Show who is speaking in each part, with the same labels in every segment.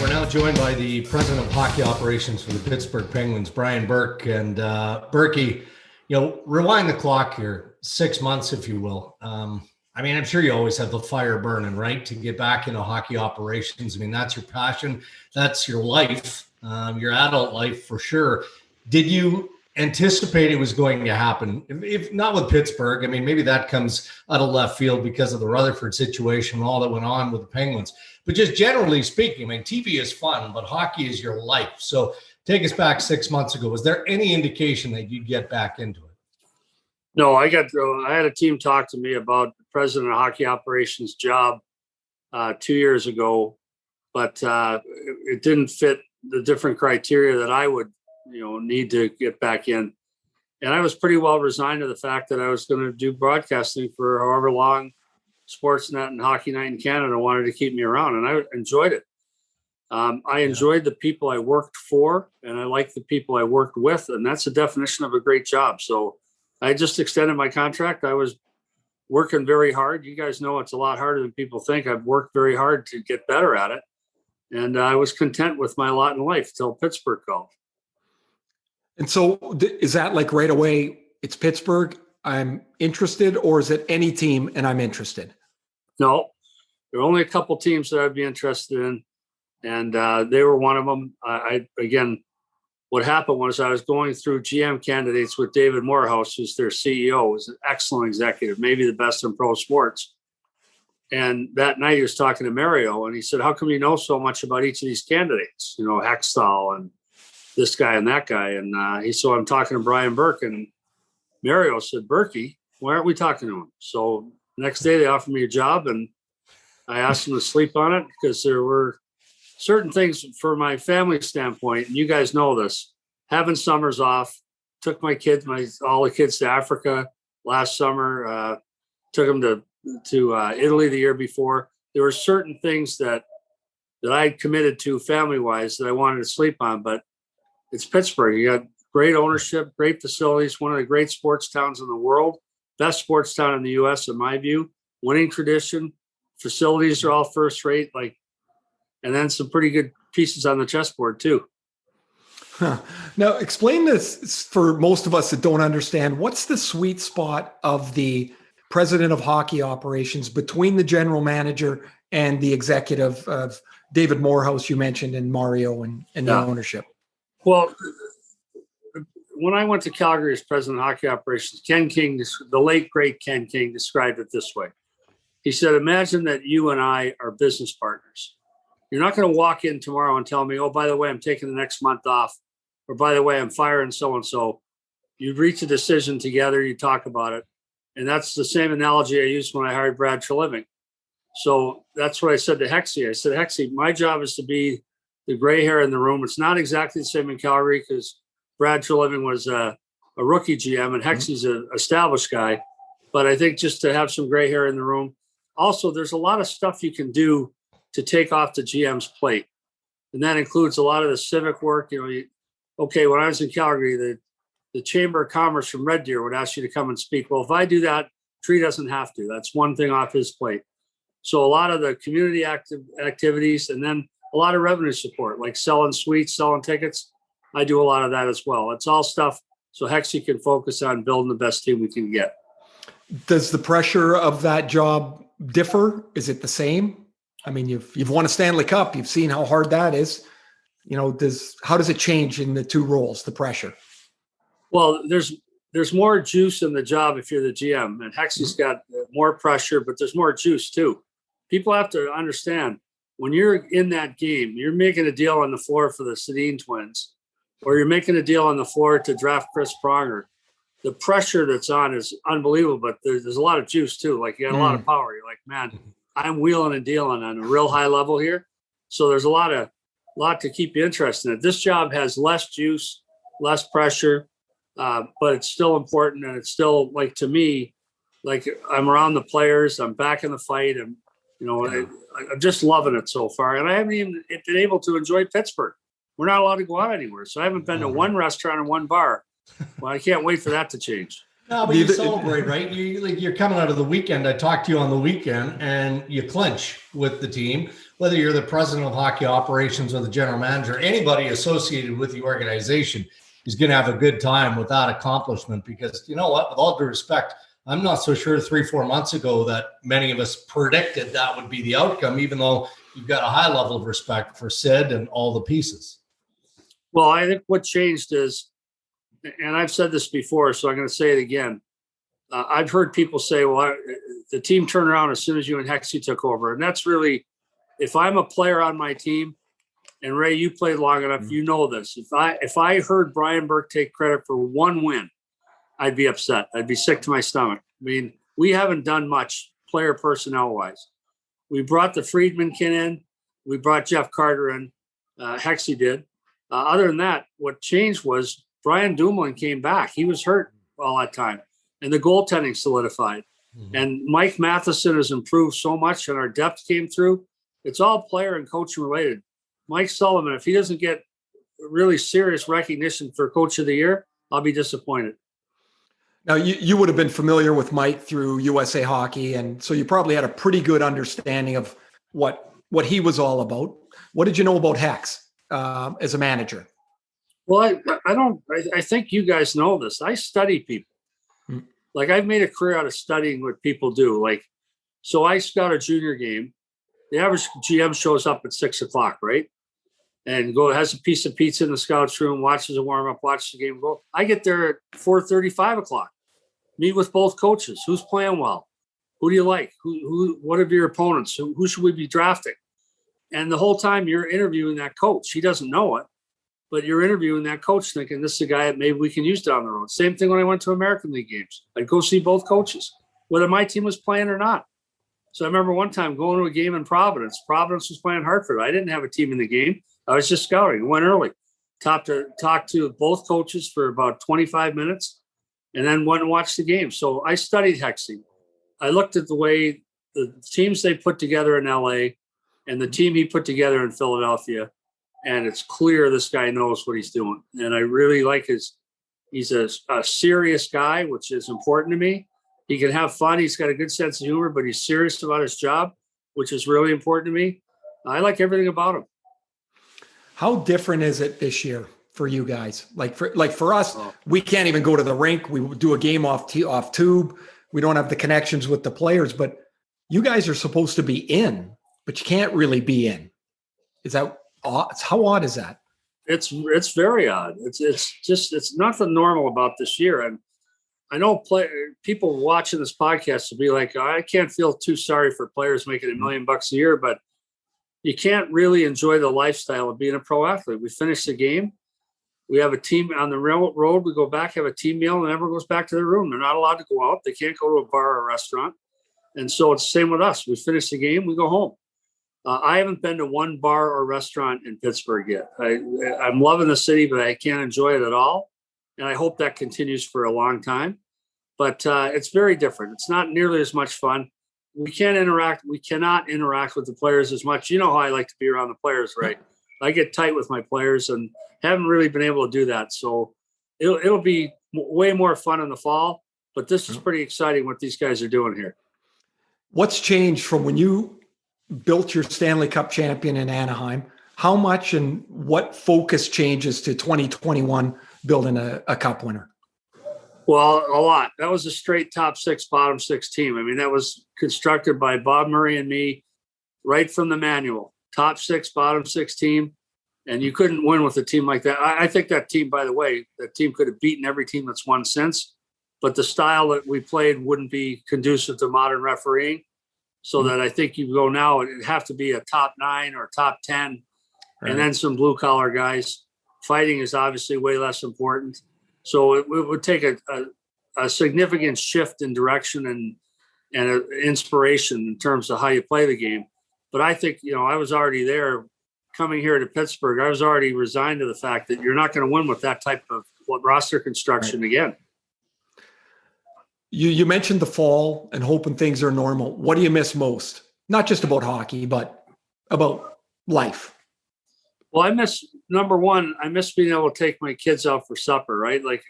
Speaker 1: We're now joined by the president of hockey operations for the Pittsburgh Penguins, Brian Burke. And Burkey, rewind the clock here, 6 months, if you will. I'm sure you always have the fire burning, right, to get back into hockey operations. That's your passion. That's your life, your adult life for sure. Did you anticipate it was going to happen? If not with Pittsburgh, maybe that comes out of left field because of the Rutherford situation and all that went on with the Penguins. But just generally speaking, TV is fun, but hockey is your life. So take us back 6 months ago. Was there any indication that you'd get back into it?
Speaker 2: No, I had a team talk to me about the president of hockey operations job 2 years ago, but it didn't fit the different criteria that I would, need to get back in. And I was pretty well resigned to the fact that I was going to do broadcasting for however long Sportsnet and Hockey Night in Canada wanted to keep me around, and I enjoyed it. I enjoyed the people I worked for, and I liked the people I worked with, and that's the definition of a great job. So I just extended my contract. I was working very hard. You guys know it's a lot harder than people think. I've worked very hard to get better at it, and I was content with my lot in life till Pittsburgh called.
Speaker 3: And so is that like right away, it's Pittsburgh, I'm interested, or is it any team and I'm interested?
Speaker 2: No, there are only a couple teams that I'd be interested in, and they were one of them. What happened was I was going through GM candidates with David Morehouse, who's their CEO, who's an excellent executive, maybe the best in pro sports. And that night he was talking to Mario, and he said, how come you know so much about each of these candidates? Hextall and this guy and that guy. And I'm talking to Brian Burke, and Mario said, Burkey, why aren't we talking to him? So next day they offered me a job, and I asked him to sleep on it because there were certain things for my family standpoint. And you guys know this, having summers off, took my kids, all the kids to Africa last summer, took them to Italy the year before. There were certain things that I had committed to family wise that I wanted to sleep on, but it's Pittsburgh. You got great ownership, great facilities, one of the great sports towns in the world, best sports town in the U.S. in my view, winning tradition, facilities are all first rate, and then some pretty good pieces on the chessboard too.
Speaker 3: Huh. Now explain this for most of us that don't understand. What's the sweet spot of the president of hockey operations between the general manager and the executive of David Morehouse you mentioned, and Mario and the ownership?
Speaker 2: Well, when I went to Calgary as president of hockey operations, Ken King, the late, great Ken King, described it this way. He said, imagine that you and I are business partners. You're not going to walk in tomorrow and tell me, oh, by the way, I'm taking the next month off, or by the way, I'm firing so-and-so. You'd reach a decision together, you talk about it. And that's the same analogy I used when I hired Brad Treliving. So that's what I said to Hexie. I said, Hexie, my job is to be the gray hair in the room. It's not exactly the same in Calgary because Brad Treliving was a rookie GM and Hexie's an established guy. But I think just to have some gray hair in the room. Also, there's a lot of stuff you can do to take off the GM's plate. And that includes a lot of the civic work. When I was in Calgary, the Chamber of Commerce from Red Deer would ask you to come and speak. Well, if I do that, Tree doesn't have to. That's one thing off his plate. So a lot of the community activities, and then a lot of revenue support, like selling suites, selling tickets. I do a lot of that as well. It's all stuff so Hexie can focus on building the best team we can get.
Speaker 3: Does the pressure of that job differ? Is it the same? You've won a Stanley Cup. You've seen how hard that is. How does it change in the two roles, the pressure?
Speaker 2: Well, there's more juice in the job if you're the GM, and Hexie's got more pressure, but there's more juice too. People have to understand, when you're in that game, you're making a deal on the floor for the Sedin twins, or you're making a deal on the floor to draft Chris Pronger. The pressure that's on is unbelievable, but there's a lot of juice too. You got a lot of power. You're like, man, I'm wheeling and dealing on a real high level here. So there's a lot to keep you interested in it. This job has less juice, less pressure, but it's still important. And it's still, to me, I'm around the players. I'm back in the fight. And, I'm just loving it so far. And I haven't even been able to enjoy Pittsburgh. We're not allowed to go out anywhere. So I haven't been to one restaurant and one bar. Well, I can't wait for that to change.
Speaker 1: No, but you celebrate, right? You're coming out of the weekend. I talked to you on the weekend, and you clinch with the team, whether you're the president of hockey operations or the general manager. Anybody associated with the organization is going to have a good time with that accomplishment. Because you know what? With all due respect, I'm not so sure 3-4 months ago that many of us predicted that would be the outcome. Even though you've got a high level of respect for Sid and all the pieces.
Speaker 2: Well, I think what changed is, and I've said this before, so I'm going to say it again. I've heard people say, well, the team turned around as soon as you and Hexie took over. And that's really, if I'm a player on my team, and Ray, you played long enough, you know this. If I heard Brian Burke take credit for one win, I'd be upset. I'd be sick to my stomach. I mean, we haven't done much player personnel-wise. We brought the Friedman kid in. We brought Jeff Carter in. Hexie did. Other than that, what changed was Brian Dumoulin came back. He was hurt all that time, and the goaltending solidified. Mm-hmm. And Mike Matheson has improved so much, and our depth came through. It's all player and coach related. Mike Sullivan, if he doesn't get really serious recognition for Coach of the Year, I'll be disappointed.
Speaker 3: Now, you would have been familiar with Mike through USA Hockey, and so you probably had a pretty good understanding of what he was all about. What did you know about Hex as a manager?
Speaker 2: Well, I think you guys know this. I study people. Like, I've made a career out of studying what people do. Like, so I scout a junior game. The average GM shows up at 6:00, right? And has a piece of pizza in the scouts room, watches a warm up, watches the game go. I get there at 4:30, 5:00. Meet with both coaches. Who's playing well? Who do you like? What are your opponents? Who should we be drafting? And the whole time you're interviewing that coach. He doesn't know it, but you're interviewing that coach thinking this is a guy that maybe we can use down the road. Same thing when I went to American League games. I'd go see both coaches, whether my team was playing or not. So I remember one time going to a game in Providence. Providence was playing Hartford. I didn't have a team in the game. I was just scouting. I went early. Talked to both coaches for about 25 minutes and then went and watched the game. So I studied Hexie. I looked at the way the teams they put together in LA and the team he put together in Philadelphia. And it's clear this guy knows what he's doing. And I really like he's a serious guy, which is important to me. He can have fun. He's got a good sense of humor, but he's serious about his job, which is really important to me. I like everything about him.
Speaker 3: How different is it this year for you guys? Like for us, we can't even go to the rink. We do a game off tube. We don't have the connections with the players, but you guys are supposed to be in, but you can't really be in. Is that odd? How odd is that?
Speaker 2: It's very odd. It's nothing normal about this year. And I know people watching this podcast will be like, I can't feel too sorry for players making $1 million a year, but you can't really enjoy the lifestyle of being a pro athlete. We finish the game. We have a team on the road. We go back, have a team meal, and everyone goes back to their room. They're not allowed to go out. They can't go to a bar or a restaurant. And so it's the same with us. We finish the game, we go home. I haven't been to one bar or restaurant in Pittsburgh yet. I'm loving the city, but I can't enjoy it at all. And I hope that continues for a long time. But it's very different. It's not nearly as much fun. We cannot interact with the players as much. You know how I like to be around the players, right? I get tight with my players and haven't really been able to do that. So it'll be way more fun in the fall. But this is pretty exciting what these guys are doing here.
Speaker 3: What's changed from when you built your Stanley Cup champion in Anaheim? How much and what focus changes to 2021 building a cup winner?
Speaker 2: Well, a lot. That was a straight top six, bottom six team. I mean, that was constructed by Bob Murray and me right from the manual. Top six, bottom six team. And you couldn't win with a team like that. I think that team, by the way, that team could have beaten every team that's won since. But the style that we played wouldn't be conducive to modern refereeing. So that I think you go now, it'd have to be a top 9 or top 10, right. And then some blue collar guys. Fighting is obviously way less important. So it would take a significant shift in direction and inspiration in terms of how you play the game. But I think, I was already there coming here to Pittsburgh. I was already resigned to the fact that you're not going to win with that type of roster construction right. Again.
Speaker 3: You mentioned the fall and hoping things are normal. What do you miss Not just about hockey, but about life.
Speaker 2: Well, number one, I miss being able to take my kids out for supper, right? Like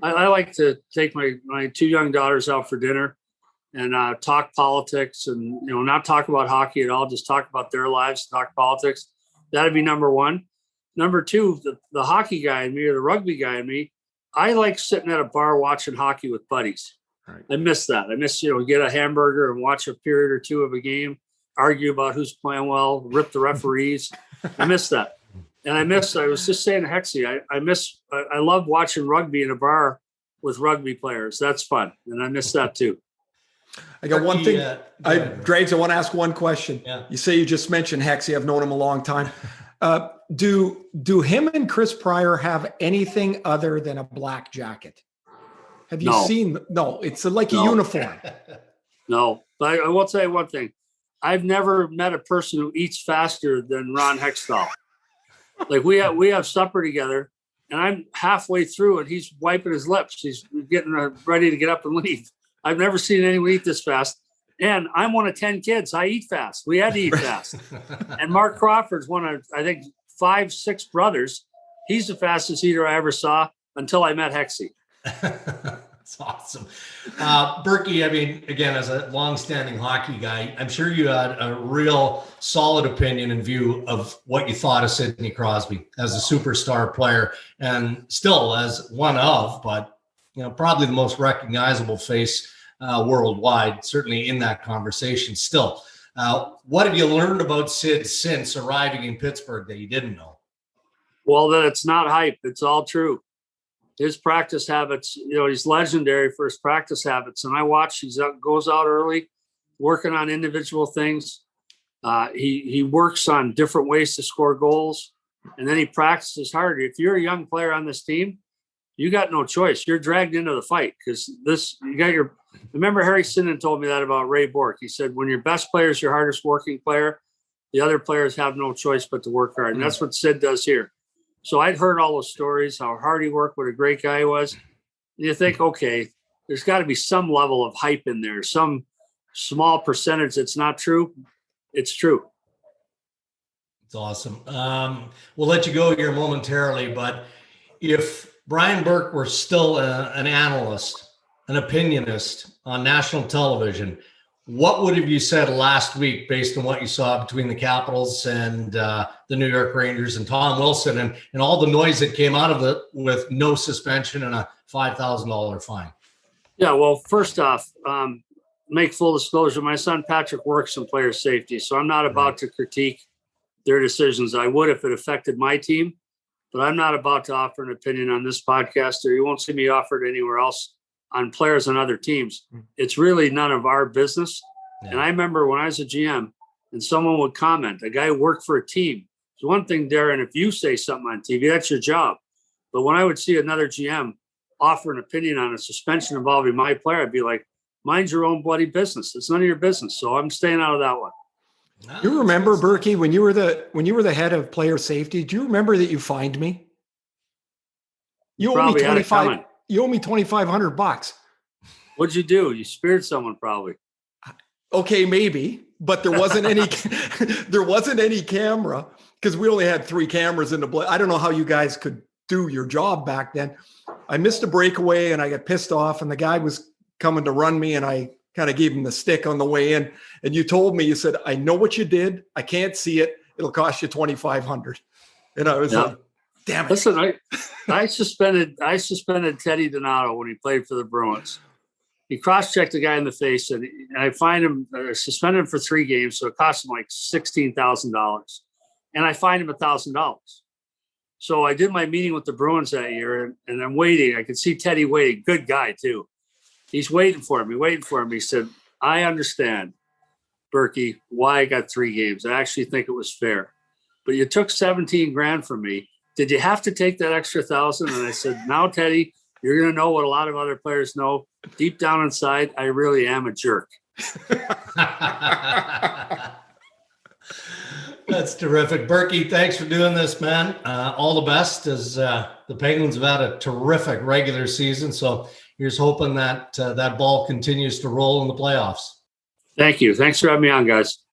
Speaker 2: I like to take my two young daughters out for dinner and talk politics and, not talk about hockey at all, just talk about their lives, talk politics. That'd be number one. Number two, the hockey guy in me or the rugby guy in me, I like sitting at a bar watching hockey with buddies. Right. I miss that. I miss, get a hamburger and watch a period or two of a game, argue about who's playing well, rip the referees. I miss that. And I was just saying to Hexie, I love watching rugby in a bar with rugby players. That's fun. And I miss that too.
Speaker 3: I got one thing. Drags, I want to ask one question. Yeah. You say you just mentioned Hexie. I've known him a long time. Do him and Chris Pryor have anything other than a black jacket? Have you seen? No, it's like a uniform.
Speaker 2: No, but I will tell you one thing. I've never met a person who eats faster than Ron Hextall. Like we have supper together, and I'm halfway through, and he's wiping his lips. He's getting ready to get up and leave. I've never seen anyone eat this fast. And I'm one of 10 kids. I eat fast. We had to eat fast. And Mark Crawford's one of, I think, 5, 6 brothers. He's the fastest eater I ever saw until I met Hexie.
Speaker 1: That's awesome. Burke, I mean, again, as a longstanding hockey guy, I'm sure you had a real solid opinion and view of what you thought of Sidney Crosby as a superstar player and still as one of, but, probably the most recognizable face worldwide, certainly in that conversation still. What have you learned about Sid since arriving in Pittsburgh that you didn't know?
Speaker 2: Well, that it's not hype. It's all true. His practice habits, he's legendary for his practice habits. And I watch, goes out early, working on individual things. He works on different ways to score goals. And then he practices hard. If you're a young player on this team, you got no choice. You're dragged into the fight because remember Harry Sidney told me that about Ray Burke. He said, when your best player is your hardest working player, the other players have no choice but to work hard. And that's what Sid does here. So I'd heard all those stories, how hard he worked, what a great guy he was. And you think, okay, there's got to be some level of hype in there, some small percentage that's not true. It's true.
Speaker 1: It's awesome. We'll let you go here momentarily, but if Brian Burke were still an analyst, an opinionist on national television, what would have you said last week based on what you saw between the Capitals and the New York Rangers and Tom Wilson and all the noise that came out of it with no suspension and a $5,000 fine?
Speaker 2: Yeah, well, first off, make full disclosure, my son Patrick works in player safety, so I'm not about to critique their decisions. I would if it affected my team, but I'm not about to offer an opinion on this podcast, or you won't see me offer it anywhere else on players on other teams. It's really none of our business. Yeah. And I remember when I was a GM and someone would comment, a guy who worked for a team. It's one thing, Darren, if you say something on TV, that's your job. But when I would see another GM offer an opinion on a suspension involving my player, I'd be like, mind your own bloody business. It's none of your business. So I'm staying out of that one.
Speaker 3: You remember, Burke, when you were the head of player safety, do you remember that you fined me? You owe me $2,500.
Speaker 2: What'd you do? You speared someone probably.
Speaker 3: Okay, maybe, but there wasn't any camera because we only had 3 cameras in the I don't know how you guys could do your job back then. I missed a breakaway and I got pissed off and the guy was coming to run me and I kind of gave him the stick on the way in. And you told me, you said, I know what you did. I can't see it. It'll cost you $2,500. And I was like, damn it.
Speaker 2: Listen, I suspended Teddy Donato when he played for the Bruins. He cross-checked the guy in the face and I fined him, suspended him for 3 games. So it cost him like $16,000. And I fined him $1,000. So I did my meeting with the Bruins that year and I'm waiting. I could see Teddy waiting. Good guy too. He's waiting for me. He said, I understand, Burke, why I got 3 games. I actually think it was fair. But you took $17,000 from me. Did you have to take that extra $1,000? And I said, now, Teddy, you're going to know what a lot of other players know. Deep down inside, I really am a jerk.
Speaker 1: That's terrific. Burke, thanks for doing this, man. All the best as the Penguins have had a terrific regular season. So here's hoping that that ball continues to roll in the playoffs.
Speaker 2: Thank you. Thanks for having me on, guys.